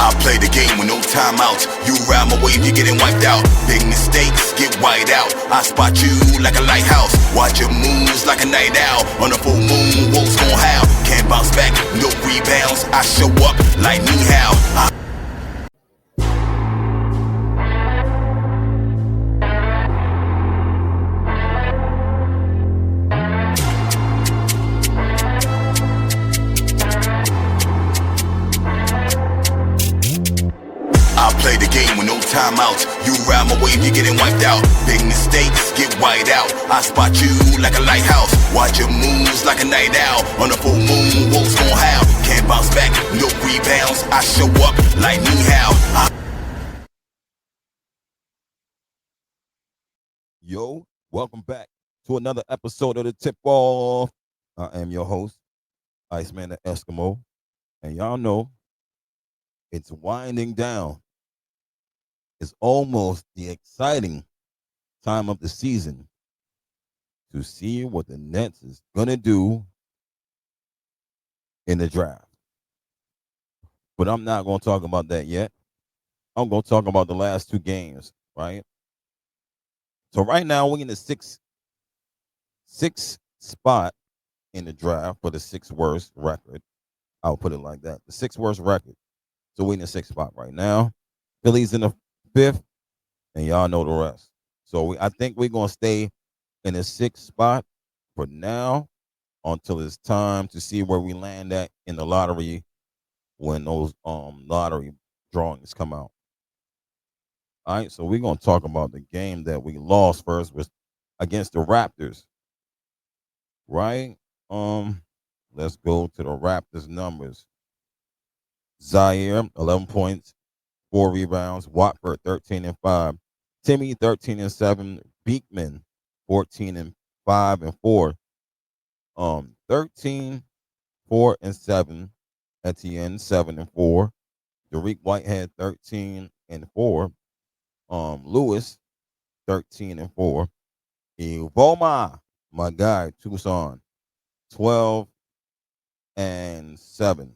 I play the game with no timeouts. You ride my wave, you're getting wiped out. Big mistakes get wiped out. I spot you like a lighthouse. Watch your moves like a night owl. On a full moon, wolves gon' howl. Can't bounce back, no rebounds. I show up like me how. I play the game with no timeouts. You ride my wave, you're getting wiped out. Big mistakes get wiped out. I spot you like a lighthouse. Watch your moves like a night owl. On a full moon, wolves gon' howl. Can't bounce back, no rebounds. I show up like me how. Yo, welcome back to another episode of the Tip Off. I am your host, Iceman the Eskimo, and y'all know it's winding down. It's almost the exciting time of the season to see what the Nets is gonna do in the draft. But I'm not gonna talk about that yet. I'm gonna talk about the last two games, right? So right now we're in the sixth spot in the draft for the sixth worst record. I'll put it like that. The sixth worst record. So we're in the sixth spot right now. Philly's in the fifth, and y'all know the rest. So I think we're gonna stay in the sixth spot for now until it's time to see where we land at in the lottery when those lottery drawings come out. All right, so we're gonna talk about the game that we lost first was against the Raptors. Right? Let's go to the Raptors numbers. Zaire, 11 points, 4 rebounds. Watford, 13 and 5. Timmy, 13 and 7. Beekman, 14 and 5 and 4. 13, 4 and 7. Etienne, 7 and 4. Dariq Whitehead, 13 and 4. Lewis, 13 and 4. Ivoma, my guy, Tucson, 12 and 7.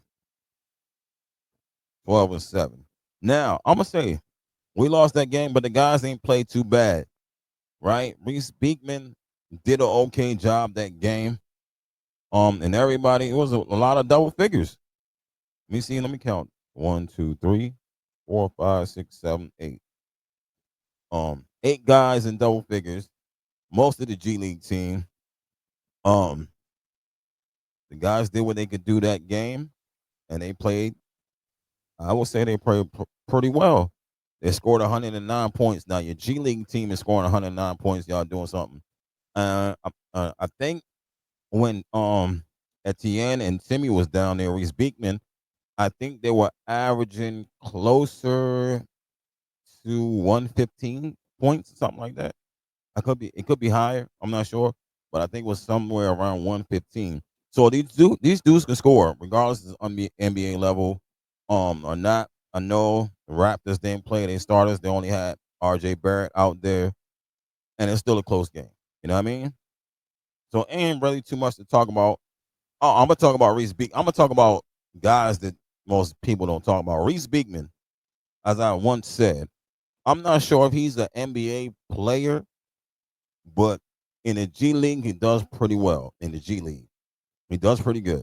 12 and 7. Now, I'm going to say, we lost that game, but the guys ain't played too bad, right? Reese Beekman did an okay job that game. And everybody, it was a lot of double figures. Let me count. 1, 2, 3, 4, 5, 6, 7, 8. 8 guys in double figures. Most of the G League team. The guys did what they could do that game, and they played. I would say they played pretty well. They scored 109 points. Now your G League team is scoring 109 points. Y'all doing something. I think when Etienne and Timmy was down there, Reese Beekman, I think they were averaging closer to 115 points, something like that. It could be higher. I'm not sure, but I think it was somewhere around 115. So these dudes can score regardless of the NBA level or not. I know the Raptors didn't play their starters. They only had RJ Barrett out there, and it's still a close game. You know what I mean? So ain't really too much to talk about. Oh, I'm gonna talk about Reese Beekman. I'm gonna talk about guys that most people don't talk about. Reese Beekman, as I once said, I'm not sure if he's an NBA player, but in the G League, he does pretty well. In the G League, he does pretty good.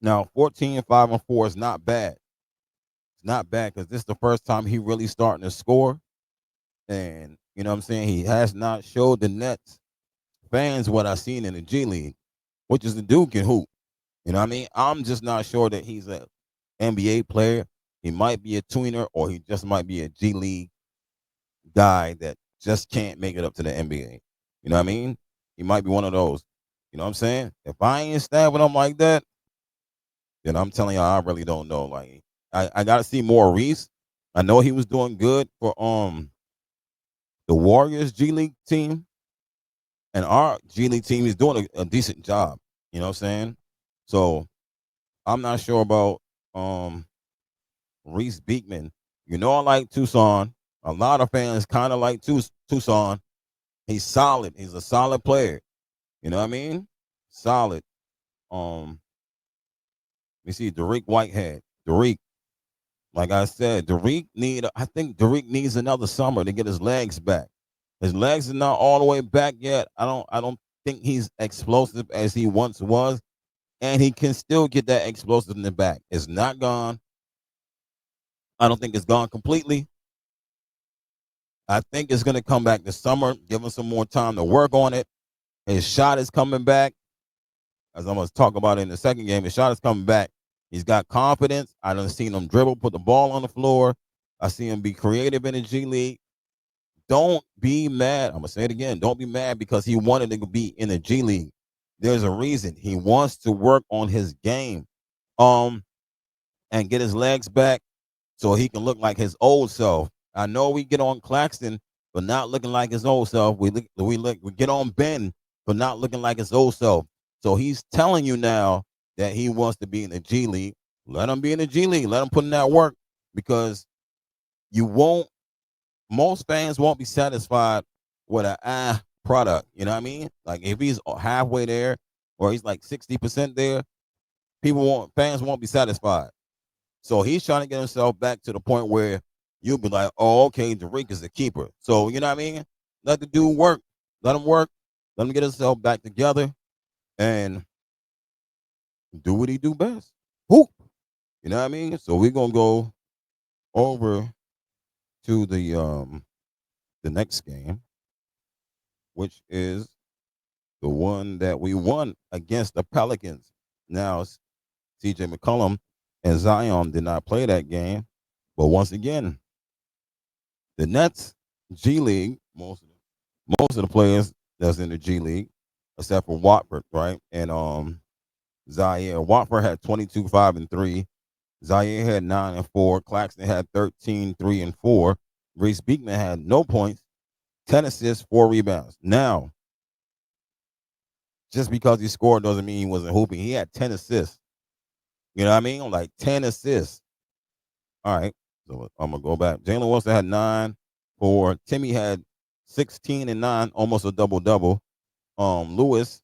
Now, 14, 5, and 4 is not bad. It's not bad because this is the first time he really starting to score. And, you know what I'm saying? He has not showed the Nets fans what I've seen in the G League, which is the dude can hoop. You know what I mean? I'm just not sure that he's an NBA player. He might be a tweener or he just might be a G League guy that just can't make it up to the NBA. You know what I mean? He might be one of those. You know what I'm saying? If I ain't stabbing him like that, then I'm telling you, I really don't know. Like, I gotta see more Reese. I know he was doing good for the Warriors G League team, and our G League team is doing a decent job. You know what I'm saying? So I'm not sure about Reese Beekman. You know, I like Tucson. A lot of fans kind of like Tucson. He's solid. He's a solid player. You know what I mean? Solid. Let me see, Dariq Whitehead. Dariq, Like I said, I think Derek needs another summer to get his legs back. His legs are not all the way back yet. I don't think he's explosive as he once was, and he can still get that explosive in the back. It's not gone. I don't think it's gone completely. I think it's going to come back this summer. Give him some more time to work on it. His shot is coming back. As I'm going to talk about in the second game, his shot is coming back. He's got confidence. I done seen him dribble, put the ball on the floor. I see him be creative in the G League. Don't be mad. I'm going to say it again. Don't be mad because he wanted to be in the G League. There's a reason. He wants to work on his game and get his legs back so he can look like his old self. I know we get on Claxton for not looking like his old self. We get on Ben for not looking like his old self. So he's telling you now that he wants to be in the G League. Let him be in the G League. Let him put in that work because you won't. Most fans won't be satisfied with a product. You know what I mean? Like if he's halfway there or he's like 60% there, fans won't be satisfied. So he's trying to get himself back to the point where you'll be like, oh, okay, Derek is the keeper. So, you know what I mean? Let the dude work. Let him work. Let him get himself back together and do what he do best. Hoop. You know what I mean? So we're going to go over to the next game, which is the one that we won against the Pelicans. Now, CJ McCollum and Zion did not play that game. But once again, the Nets G League, most of the players that's in the G League, except for Watford, right? And Zaire. Watford had 22, 5, and 3. Zaire had 9 and 4. Claxton had 13, 3, and 4. Reese Beekman had no points, 10 assists, 4 rebounds. Now, just because he scored doesn't mean he wasn't hooping. He had 10 assists. You know what I mean? Like 10 assists. All right. So I'm gonna go back. Jalen Wilson had 9, 4. Timmy had 16 and 9, almost a double-double. Lewis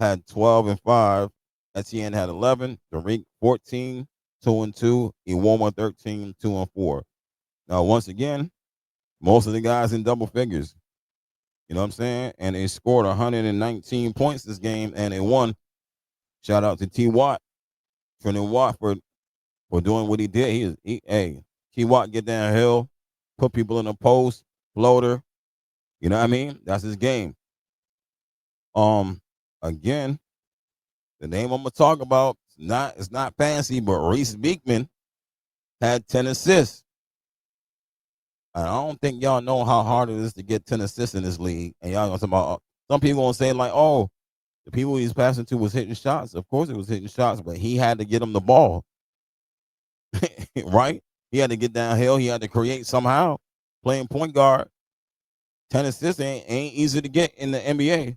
had 12 and 5. Etienne had 11. Derek 14, 2 and 2. Iwoma 13, 2 and 4. Now, once again, most of the guys in double figures. You know what I'm saying? And they scored 119 points this game, and they won. Shout out to T. Watt, Trendon Watford, for doing what he did. T. Watt get downhill, put people in the post, floater. You know what I mean? That's his game. Again, the name I'm gonna talk about it's not fancy, but Reese Beekman had 10 assists. And I don't think y'all know how hard it is to get 10 assists in this league. And y'all gonna talk about some people gonna say like, oh, the people he's passing to was hitting shots. Of course, it was hitting shots, but he had to get him the ball, right? He had to get downhill. He had to create somehow. Playing point guard, 10 assists ain't easy to get in the NBA.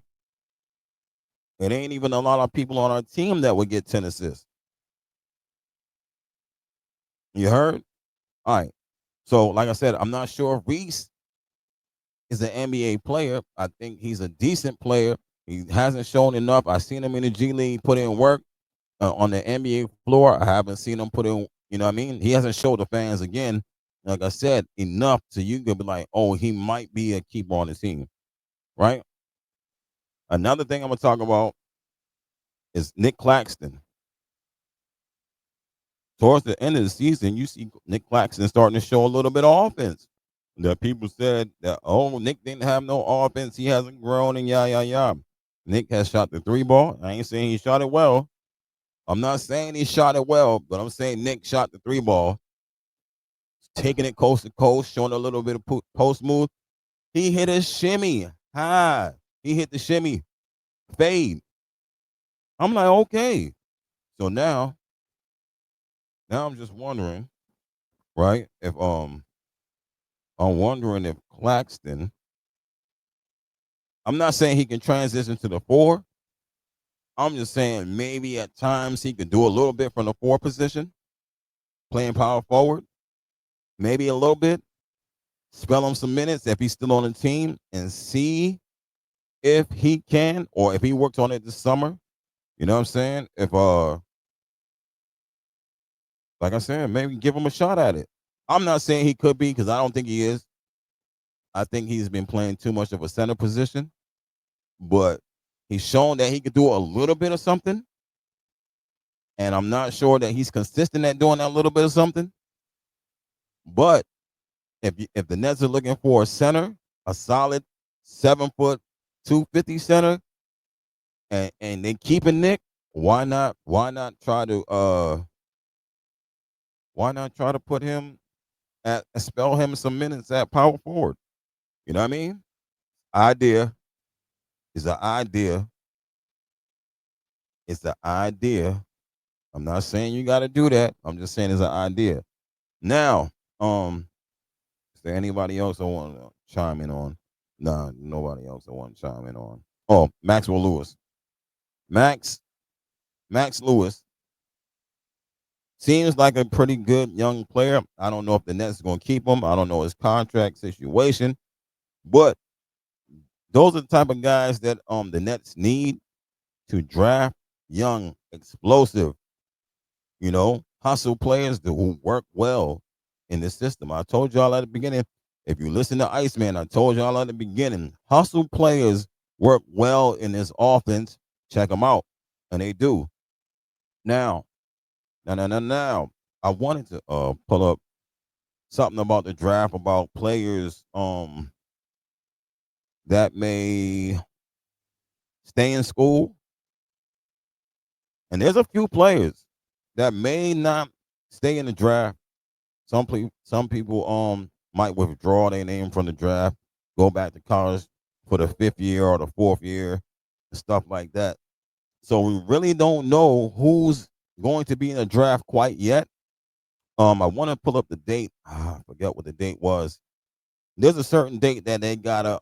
It ain't even a lot of people on our team that would get 10 assists. You heard? All right. So, like I said, I'm not sure if Reese is an NBA player. I think he's a decent player. He hasn't shown enough. I've seen him in the G League put in work on the NBA floor. I haven't seen him put in, you know what I mean? He hasn't showed the fans, again, like I said, enough so you could be like, oh, he might be a keeper on the team, right? Another thing I'm going to talk about is Nick Claxton. Towards the end of the season, you see Nick Claxton starting to show a little bit of offense. That people said that, oh, Nick didn't have no offense. He hasn't grown and yah. Nick has shot the 3 ball. I ain't saying he shot it well. I'm not saying he shot it well, but I'm saying Nick shot the 3 ball. Taking it coast to coast, showing a little bit of post move. He hit a shimmy high. He hit the shimmy fade. I'm like, okay. So now I'm just wondering, right? If I'm wondering if Claxton, I'm not saying he can transition to the 4. I'm just saying maybe at times he could do a little bit from the 4 position, playing power forward, maybe a little bit, spell him some minutes if he's still on the team and see if he can or if he works on it this summer. You know what I'm saying? If Like I said, maybe give him a shot at it. I'm not saying he could be because I don't think he is. I think he's been playing too much of a center position, but he's shown that he could do a little bit of something. And I'm not sure that he's consistent at doing that little bit of something. But if the Nets are looking for a center, a solid 7 foot 250 center, and they keeping Nick, why not try to put him at spell him some minutes at power forward? You know what I mean? Idea is an idea. It's an idea. I'm not saying you got to do that. I'm just saying it's an idea. Now, is there anybody else I want to chime in on? Nah, nobody else I want to chime in on. Oh, Maxwell Lewis. Max Lewis seems like a pretty good young player. I don't know if the Nets are going to keep him. I don't know his contract situation, but those are the type of guys that the Nets need to draft young, explosive, hustle players who work well in the system. I told y'all at the beginning, if you listen to Iceman, I told y'all at the beginning, hustle players work well in this offense. Check them out. And they do. Now, I wanted to pull up something about the draft about players that may stay in school. And there's a few players that may not stay in the draft. Some people might withdraw their name from the draft, go back to college for the 5th year or the 4th year, and stuff like that. So we really don't know who's going to be in the draft quite yet. I want to pull up the date. I forget what the date was. There's a certain date that they gotta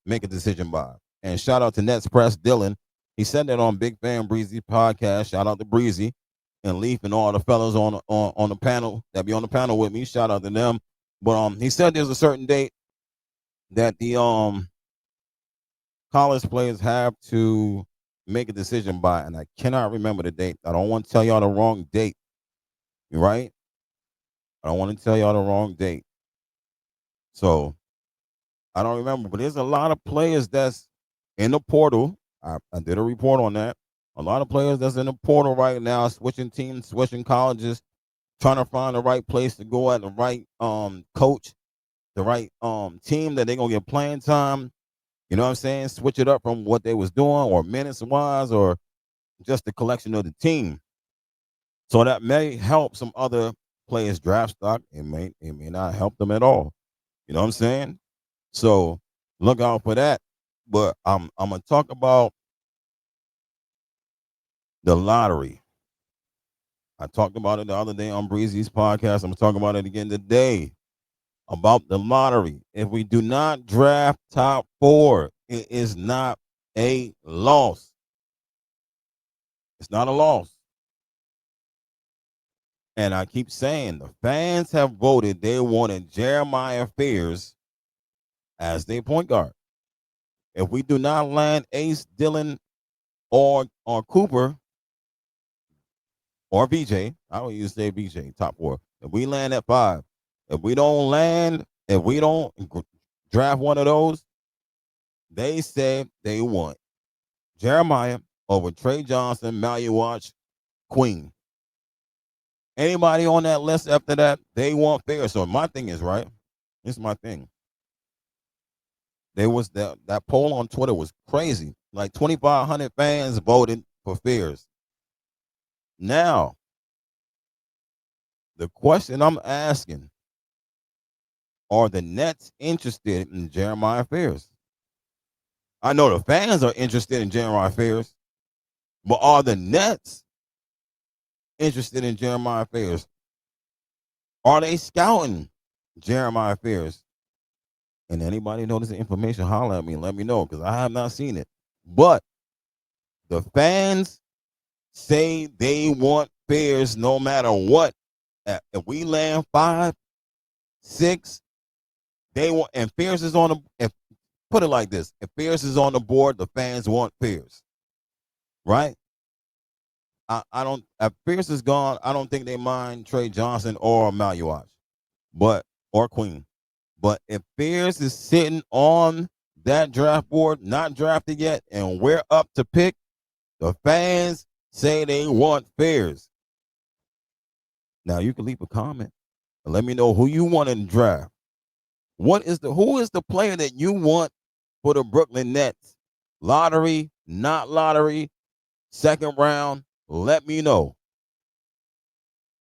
make a decision by. And shout out to Nets Press Dylan. He said that on Big Fan Breezy podcast. Shout out to Breezy and Leaf and all the fellas on the panel that be on the panel with me. Shout out to them. But he said there's a certain date that the college players have to make a decision by, and I cannot remember the date. I don't want to tell y'all the wrong date. Right? I don't want to tell y'all the wrong date. So I don't remember, but there's a lot of players that's in the portal. I did a report on that. A lot of players that's in the portal right now, switching teams, switching colleges, trying to find the right place to go at, the right coach, the right team that they're gonna get playing time. You know what I'm saying? Switch it up from what they was doing, or minutes wise, or just the collection of the team. So that may help some other players draft stock. It may not help them at all. You know what I'm saying? So look out for that. But I'm gonna talk about the lottery. I talked about it the other day on Breezy's podcast. I'm talking about it again today about the lottery. If we do not draft top 4, it is not a loss. It's not a loss. And I keep saying the fans have voted they wanted Jeremiah Fears as their point guard. If we do not land Ace, Dylan, or Cooper, or BJ, I don't use say BJ, top 4. If we land at 5, if we don't draft one of those, they said they want Jeremiah over Trey Johnson, Maluach, Queen. Anybody on that list after that, they want Fair. So my thing is, right, this is my thing. There was that poll on Twitter was crazy. Like 2,500 fans voted for Fears. Now, the question I'm asking, are the Nets interested in Jeremiah Fears? I know the fans are interested in Jeremiah Fears, but are the Nets interested in Jeremiah Fears? Are they scouting Jeremiah Fears? And anybody know this information, holler at me and let me know, because I have not seen it. But the fans say they want Fears no matter what. If we land 5, 6, they want, and Fears is on the, put it like this, if Fears is on the board, the fans want Fears. Right? I don't. If Pierce is gone, I don't think they mind Trey Johnson or Maluach, but or Queen. But if Pierce is sitting on that draft board, not drafted yet, and we're up to pick, the fans say they want Pierce. Now you can leave a comment and let me know who you want in the draft. Who is the player that you want for the Brooklyn Nets? Lottery, not lottery, second round. Let me know.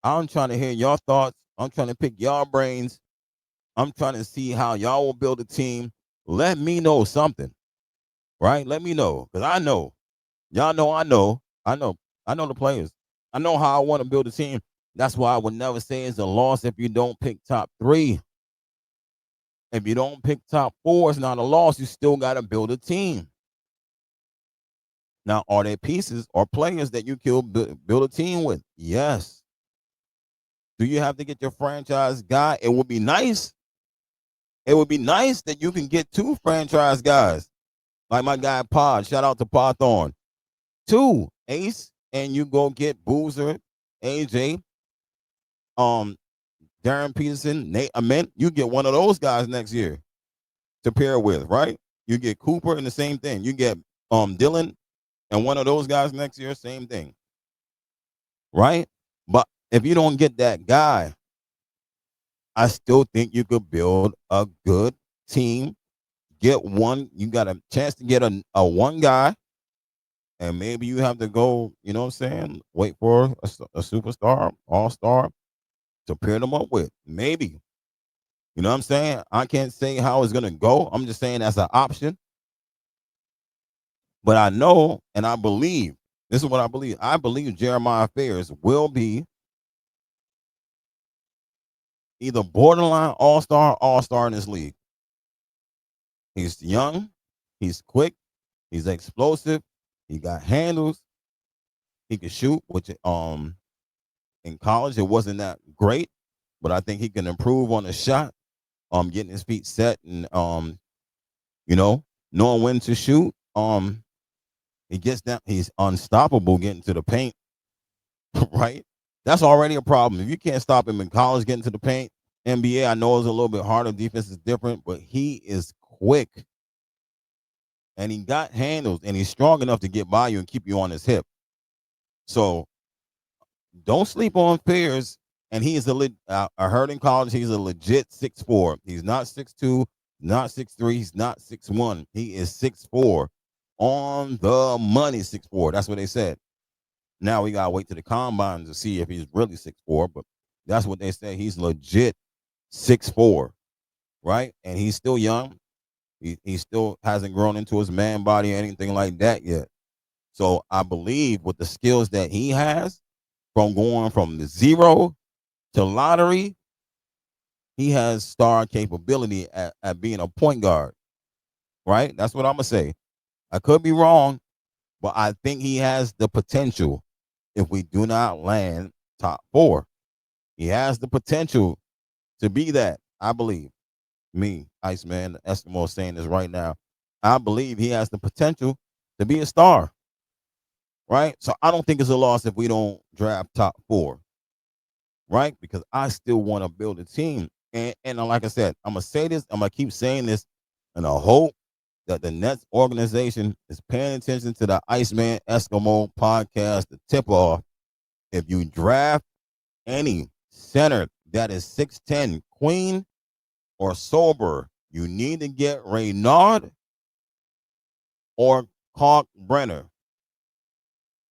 I'm trying to hear your thoughts. I'm trying to pick your brains. I'm trying to see how y'all will build a team. Let me know something, right? Let me know, because I know. Y'all know I know. I know the players. I know how I want to build a team. That's why I would never say it's a loss if you don't pick top 3. If you don't pick top 4, it's not a loss. You still got to build a team. Now, are there pieces or players that you can build a team with? Yes. Do you have to get your franchise guy? It would be nice. It would be nice that you can get 2 franchise guys, like my guy Pod. Shout out to Pod Thorne. 2 Ace, and you go get Boozer, AJ, Darren Peterson, Nate Ament. You get one of those guys next year to pair with, right? You get Cooper and the same thing. You get Dylan and one of those guys next year, same thing, right? But if you don't get that guy, I still think you could build a good team. Get one. You got a chance to get a one guy, and maybe you have to go. You know what I'm saying? Wait for a superstar, all star to pair them up with. Maybe. You know what I'm saying? I can't say how it's gonna go. I'm just saying that's an option. But I know and I believe, this is what I believe. I believe Jeremiah Fairs will be either borderline all star in this league. He's young, he's quick, he's explosive, he got handles, he can shoot, which in college it wasn't that great, but I think he can improve on the shot, getting his feet set and you know, knowing when to shoot. He gets down, he's unstoppable getting to the paint, right? That's already a problem. If you can't stop him in college getting to the paint, NBA, I know it's a little bit harder. Defense is different, but he is quick. And he got handles, and he's strong enough to get by you and keep you on his hip. So don't sleep on Fairs. And he is I heard in college he's a legit 6'4". He's not 6'2", not 6'3", he's not 6'1". He is 6'4", on the money 6'4". That's what they said. Now we gotta wait to the combine to see if he's really 6'4", but that's what they say. He's legit 6'4", right? And he's still young. He still hasn't grown into his man body or anything like that yet. So I believe with the skills that he has, from going from the 0 to lottery, he has star capability at being a point guard, right? That's what I'm gonna say. I could be wrong, but I think he has the potential. If we do not land top 4, he has the potential to be that. I believe. Me, Iceman, the Eskimo, saying this right now. I believe he has the potential to be a star, right? So I don't think it's a loss if we don't draft top 4, right? Because I still want to build a team. And like I said, I'm going to say this, I'm going to keep saying this, and I hope that the Nets organization is paying attention to the Iceman Eskimo podcast, the tip off. If you draft any center that is 6'10", Queen or sober, you need to get Reynard or Kalkbrenner.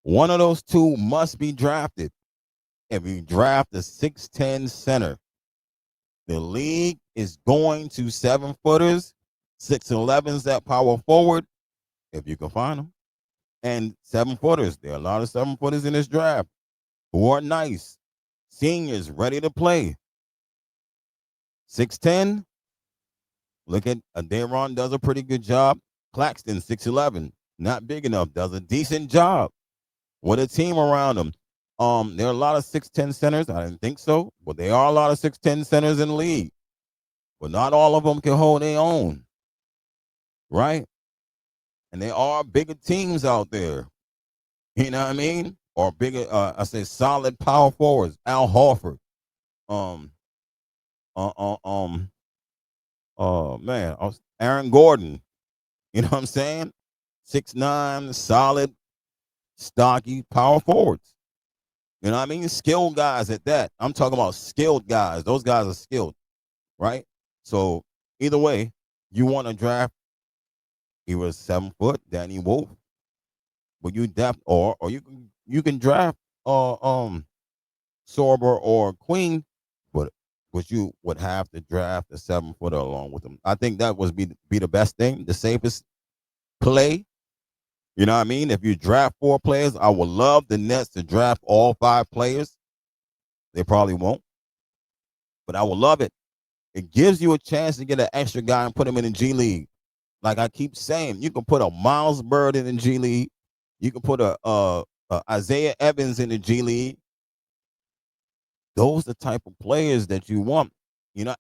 One of those 2 must be drafted. If you draft a 6'10" center, the league is going to 7-footers, 6'11s at power forward, if you can find them, and 7-footers. There are a lot of 7-footers in this draft who are nice. Seniors ready to play. 6'10", look at Daron does a pretty good job. Claxton, 6'11", not big enough, does a decent job with a team around him. There are a lot of 6'10" centers. I didn't think so, but there are a lot of 6'10" centers in the league. But not all of them can hold their own, right? And there are bigger teams out there. You know what I mean? or bigger. I say solid power forwards. Al Horford. Um. Uh. Man. Aaron Gordon. You know what I'm saying? 6'9", solid, stocky power forwards. You know what I mean? Skilled guys at that. I'm talking about skilled guys. Those guys are skilled, right? So either way, you want to draft. He was 7 foot, Danny Wolf. But you depth or you can draft Sorber or Queen, but you would have to draft a 7 footer along with them. I think that would be the best thing, the safest play. You know what I mean? If you draft 4 players, I would love the Nets to draft all 5 players. They probably won't, but I would love it. It gives you a chance to get an extra guy and put him in the G League. Like I keep saying, you can put a Miles Bird in the G League. You can put a Isaiah Evans in the G League. Those are the type of players that you want,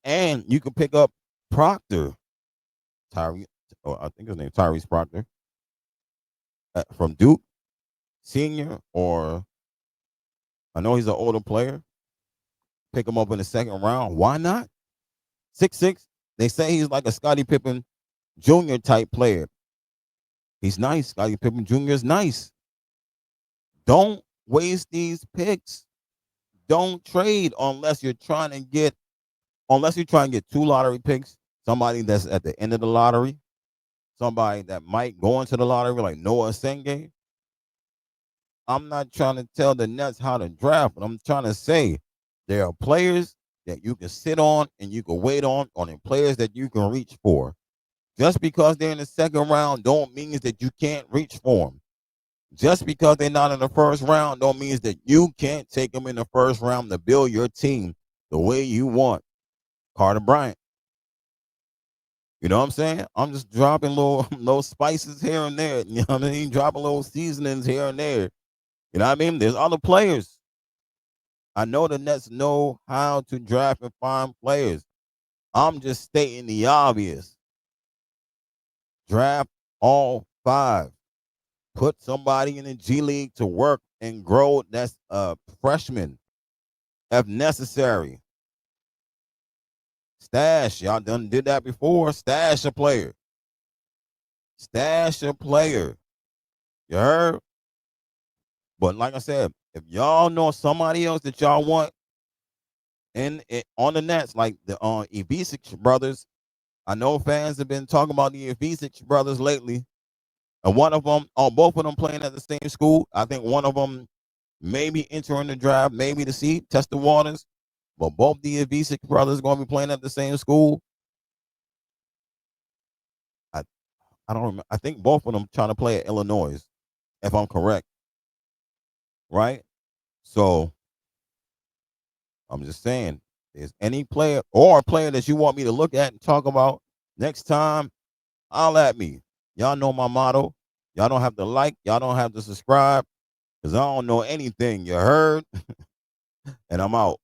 and you can pick up Proctor, Tyree, or I think his name Tyrese Proctor, from Duke Senior, or I know he's an older player. Pick him up in the second round. Why not? 6'6". They say he's like a Scottie Pippen Jr. type player. He's nice. Scottie Pippen Jr. is nice. Don't waste these picks. Don't trade unless you're trying to get 2 lottery picks. Somebody that's at the end of the lottery. Somebody that might go into the lottery like Noah Senge. I'm not trying to tell the Nets how to draft, but I'm trying to say there are players that you can sit on and you can wait on the players that you can reach for. Just because they're in the second round don't mean that you can't reach for them. Just because they're not in the first round don't mean that you can't take them in the first round to build your team the way you want. Carter Bryant. You know what I'm saying? I'm just dropping little spices here and there. You know what I mean? Dropping little seasonings here and there. You know what I mean? There's other players. I know the Nets know how to draft and find players. I'm just stating the obvious. Draft all 5. Put somebody in the G League to work and grow. That's a freshman, if necessary. Stash. Y'all done did that before. Stash a player. Stash a player. You heard? But like I said, if y'all know somebody else that y'all want on the Nets, like the Ivisic brothers, I know fans have been talking about the Ivisic brothers lately. And both of them playing at the same school. I think one of them maybe entering the draft, maybe to see, test the waters. But both the Ivisic brothers going to be playing at the same school. I don't remember. I think both of them trying to play at Illinois, if I'm correct. Right? So I'm just saying, is any player or a player that you want me to look at and talk about next time, holler at me. Y'all know my motto. Y'all don't have to like. Y'all don't have to subscribe because I don't know anything. You heard? And I'm out.